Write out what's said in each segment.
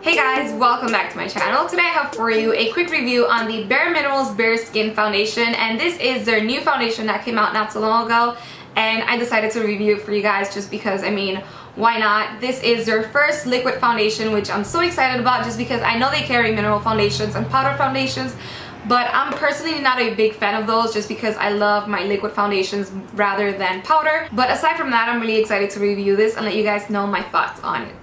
Hey guys, welcome back to my channel. Today I have for you a quick review on the Bare Minerals Bare Skin Foundation, and this is their new foundation that came out not so long ago, and I decided to review it for you guys just because, I mean, why not? This is their first liquid foundation, which I'm so excited about just because I know they carry mineral foundations and powder foundations, but I'm personally not a big fan of those just because I love my liquid foundations rather than powder. But aside from that, I'm really excited to review this and let you guys know my thoughts on it.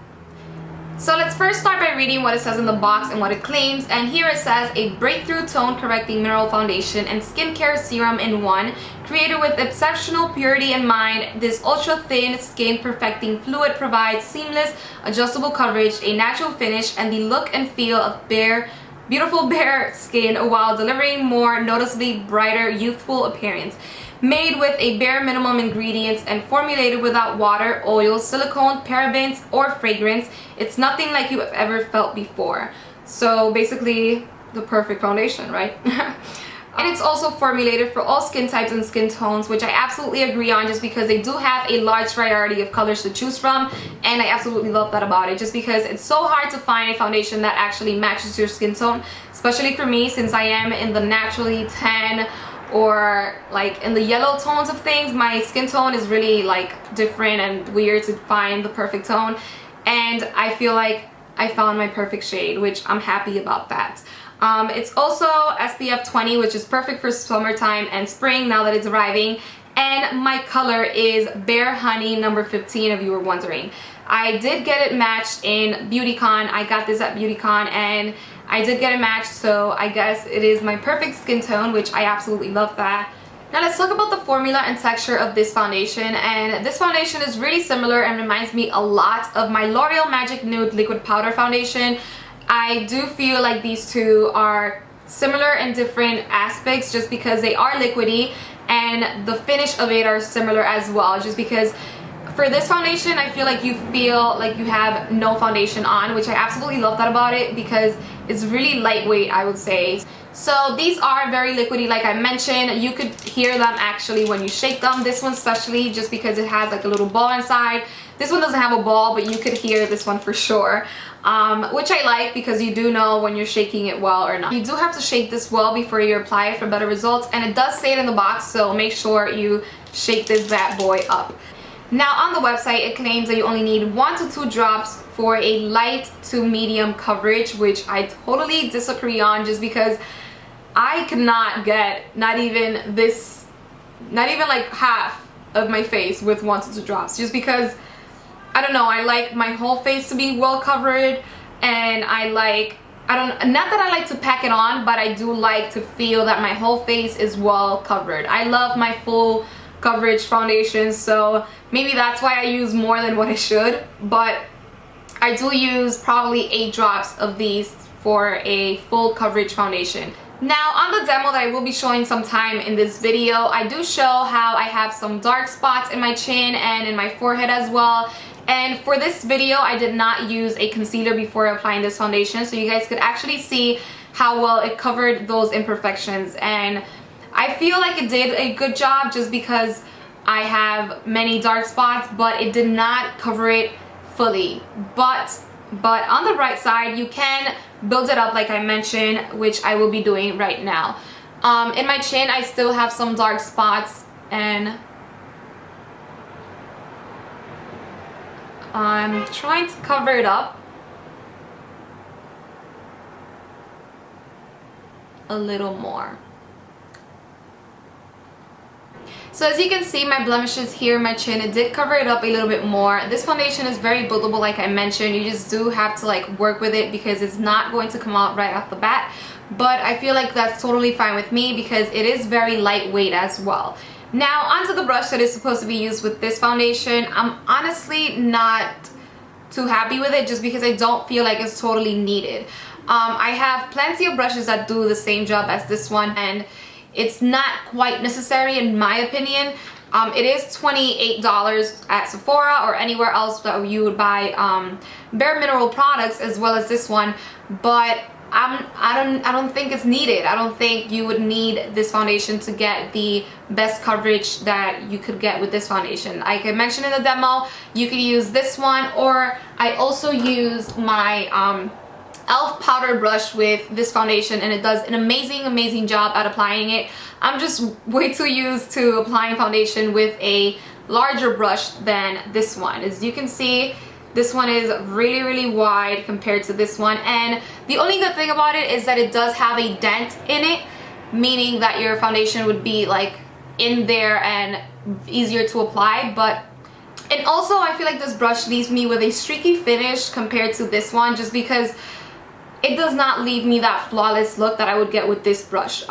So let's first start by reading what it says in the box and what it claims. And here it says, a breakthrough tone correcting mineral foundation and skincare serum in one, created with exceptional purity in mind. This ultra thin skin perfecting fluid provides seamless adjustable coverage, a natural finish, and the look and feel of beautiful bare skin while delivering more noticeably brighter youthful appearance. Made with a bare minimum ingredients and formulated without water, oil, silicone, parabens, or fragrance, it's nothing like you have ever felt before. So basically, the perfect foundation, right? And it's also formulated for all skin types and skin tones, which I absolutely agree on just because they do have a large variety of colors to choose from, and I absolutely love that about it just because it's so hard to find a foundation that actually matches your skin tone, especially for me since I am in the naturally tan or like in the yellow tones of things. My skin tone is really like different and weird to find the perfect tone, and I feel like I found my perfect shade, which I'm happy about that. It's also SPF 20, which is perfect for summertime and spring now that it's arriving, and my color is Bare Honey number 15 if you were wondering. I did get it matched in BeautyCon. I got this at BeautyCon and I did get it matched, so I guess it is my perfect skin tone, which I absolutely love that. Now let's talk about the formula and texture of this foundation, and this foundation is really similar and reminds me a lot of my L'Oreal Magic Nude Liquid Powder Foundation. I do feel like these two are similar in different aspects just because they are liquidy, and the finish of it are similar as well, just because for this foundation I feel like you have no foundation on, which I absolutely love that about it because it's really lightweight, I would say. So these are very liquidy, like I mentioned. You could hear them actually when you shake them. This one especially just because it has like a little ball inside. This one doesn't have a ball, but you could hear this one for sure, which I like because you do know when you're shaking it well or not. You do have to shake this well before you apply it for better results, and it does say it in the box, so make sure you shake this bad boy up. Now on the website it claims that you only need 1 to 2 drops for a light to medium coverage, which I totally disagree on just because I cannot get not even like half of my face with 1 to 2 drops, just because I don't know, I like my whole face to be well covered, and not that I like to pack it on, but I do like to feel that my whole face is well covered. I love my full coverage foundations, so maybe that's why I use more than what I should, but I do use probably 8 drops of these for a full coverage foundation. Now on the demo that I will be showing sometime in this video, I do show how I have some dark spots in my chin and in my forehead as well. And for this video I did not use a concealer before applying this foundation, so you guys could actually see how well it covered those imperfections, and I feel like it did a good job just because I have many dark spots, but it did not cover it fully. But on the bright side, you can build it up like I mentioned, which I will be doing right now. In my chin I still have some dark spots, and I'm trying to cover it up a little more. So as you can see, my blemishes here in my chin, it did cover it up a little bit more. This foundation is very buildable like I mentioned. You just do have to like work with it because it's not going to come out right off the bat, but I feel like that's totally fine with me because it is very lightweight as well. Now onto the brush that is supposed to be used with this foundation. I'm honestly not too happy with it just because I don't feel like it's totally needed. I have plenty of brushes that do the same job as this one, and it's not quite necessary in my opinion. It is $28 at Sephora or anywhere else that you would buy bare mineral products as well as this one, but I don't think it's needed. I don't think you would need this foundation to get the best coverage that you could get with this foundation. Like I mentioned in the demo, you could use this one, or I also use my e.l.f. powder brush with this foundation, and it does an amazing job at applying it. I'm just way too used to applying foundation with a larger brush than this one. As you can see, this one is really wide compared to this one, and the only good thing about it is that it does have a dent in it, meaning that your foundation would be like in there and easier to apply. And also I feel like this brush leaves me with a streaky finish compared to this one, just because it does not leave me that flawless look that I would get with this brush.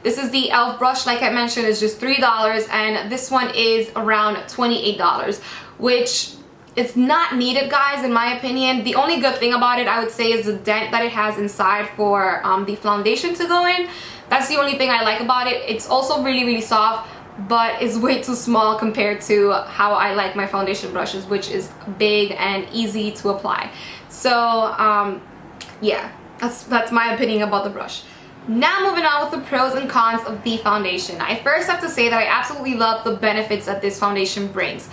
This is the e.l.f. brush, like I mentioned, is just $3, and this one is around $28, which it's not needed, guys, in my opinion. The only good thing about it, I would say, is the dent that it has inside for the foundation to go in. That's the only thing I like about it. It's also really soft, but it's way too small compared to how I like my foundation brushes, which is big and easy to apply. So yeah, that's my opinion about the brush. Now moving on with the pros and cons of the foundation. I first have to say that I absolutely love the benefits that this foundation brings.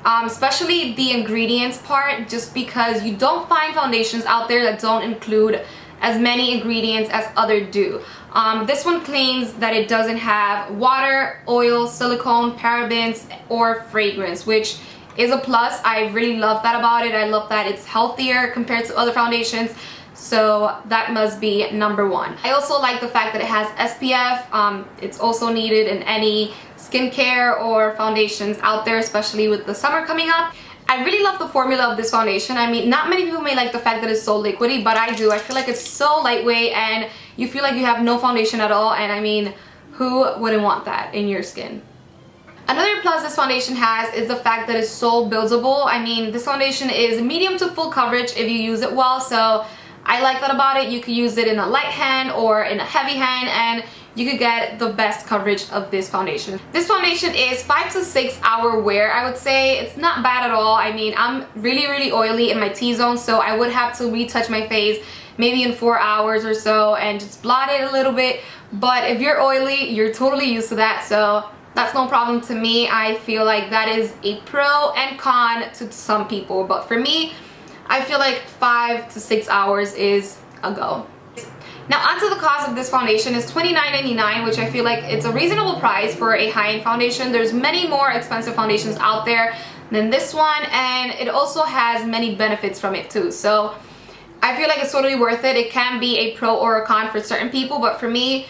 Especially the ingredients part, just because you don't find foundations out there that don't include as many ingredients as others do. This one claims that it doesn't have water, oil, silicone, parabens, or fragrance, which is a plus. I really love that about it. I love that it's healthier compared to other foundations. So that must be number one. I also like the fact that it has SPF. It's also needed in any skincare or foundations out there, especially with the summer coming up. I really love the formula of this foundation. I mean, not many people may like the fact that it's so liquidy, but I do. I feel like it's so lightweight and you feel like you have no foundation at all, and I mean, who wouldn't want that in your skin? Another plus this foundation has is the fact that it's so buildable. I mean, this foundation is medium to full coverage if you use it well, so I like that about it. You could use it in a light hand or in a heavy hand, and you could get the best coverage of this foundation. This foundation is 5 to 6 hour wear, I would say. It's not bad at all. I mean, I'm really oily in my T-zone, so I would have to retouch my face maybe in 4 hours or so and just blot it a little bit. But if you're oily, you're totally used to that, so that's no problem to me. I feel like that is a pro and con to some people, but for me, I feel like 5 to 6 hours is a go. Now onto the cost of this foundation is $29.99, which I feel like it's a reasonable price for a high-end foundation. There's many more expensive foundations out there than this one, and it also has many benefits from it too. So I feel like it's totally worth it. It can be a pro or a con for certain people, but for me,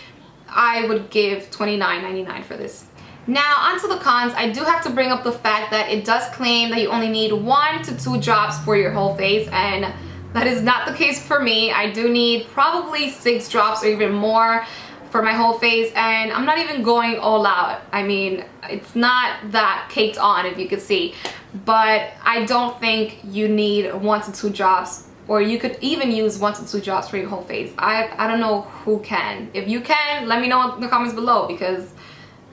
I would give $29.99 for this. Now onto the cons. I do have to bring up the fact that it does claim that you only need 1 to 2 drops for your whole face, and that is not the case for me. I do need probably 6 drops or even more for my whole face, and I'm not even going all out. I mean, it's not that caked on, if you could see, but I don't think you need 1 to 2 drops, or you could even use 1 to 2 drops for your whole face. I don't know who can. If you can, let me know in the comments below, because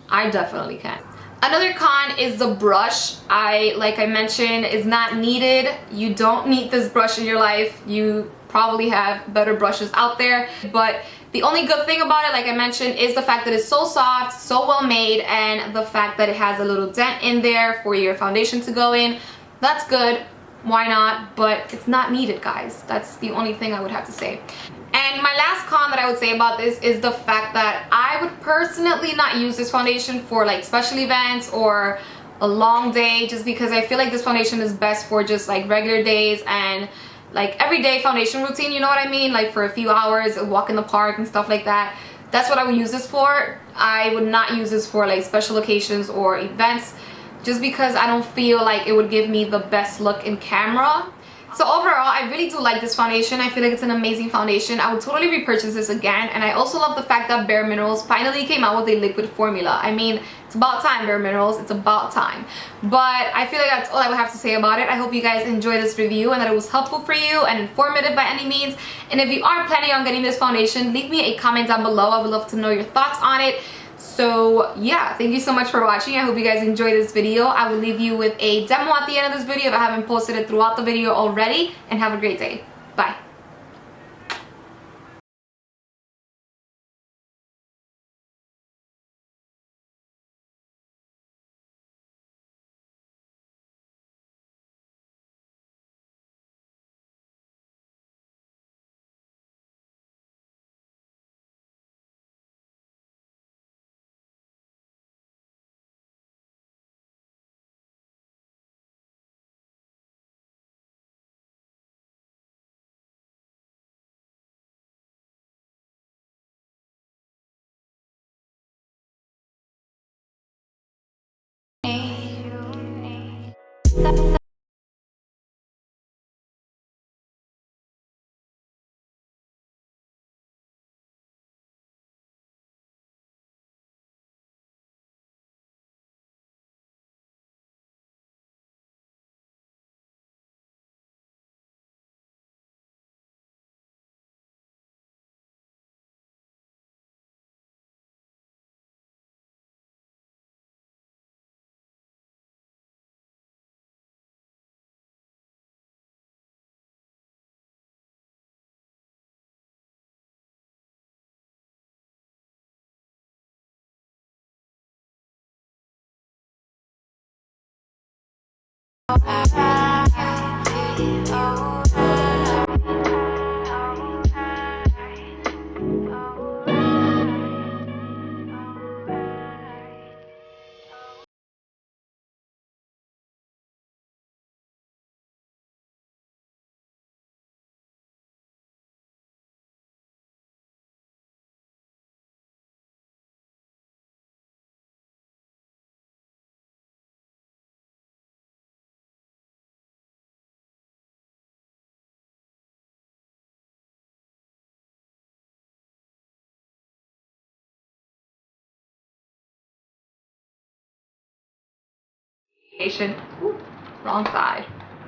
I definitely can. Another con is the brush. Like I mentioned, is not needed. You don't need this brush in your life. You probably have better brushes out there. But the only good thing about it, like I mentioned, is the fact that it's so soft, so well made, and the fact that it has a little dent in there for your foundation to go in. That's good. Why not? But it's not needed, guys. That's the only thing I would have to say. And my last con that I would say about this is the fact that I would personally not use this foundation for like special events or a long day, just because I feel like this foundation is best for just like regular days and like everyday foundation routine, you know what I mean? Like for a few hours, a walk in the park and stuff like that. That's what I would use this for. I would not use this for like special occasions or events, just because I don't feel like it would give me the best look in camera. So overall, I really do like this foundation. I feel like it's an amazing foundation. I would totally repurchase this again. And I also love the fact that Bare Minerals finally came out with a liquid formula. I mean, it's about time, Bare Minerals. It's about time. But I feel like that's all I would have to say about it. I hope you guys enjoyed this review and that it was helpful for you and informative by any means. And if you are planning on getting this foundation, leave me a comment down below. I would love to know your thoughts on it. So yeah, thank you so much for watching. I hope you guys enjoyed this video. I will leave you with a demo at the end of this video if I haven't posted it throughout the video already. And have a great day. Bye. Ooh, wrong side.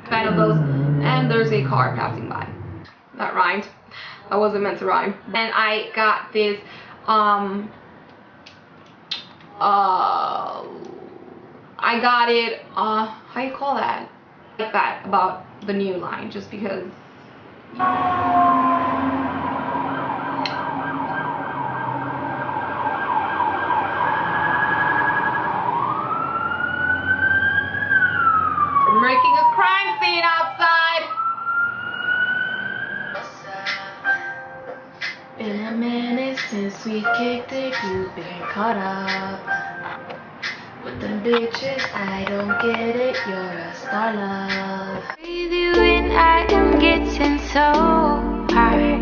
Kind of those, and there's a car passing by. That rhymed. That wasn't meant to rhyme. And I got this I got it how you call that? Like that about the new line, just because we're making a crime scene outside. Been a minute since we kicked it, you've been caught up with them bitches, I don't get it, you're a star love. With you and I am getting so high.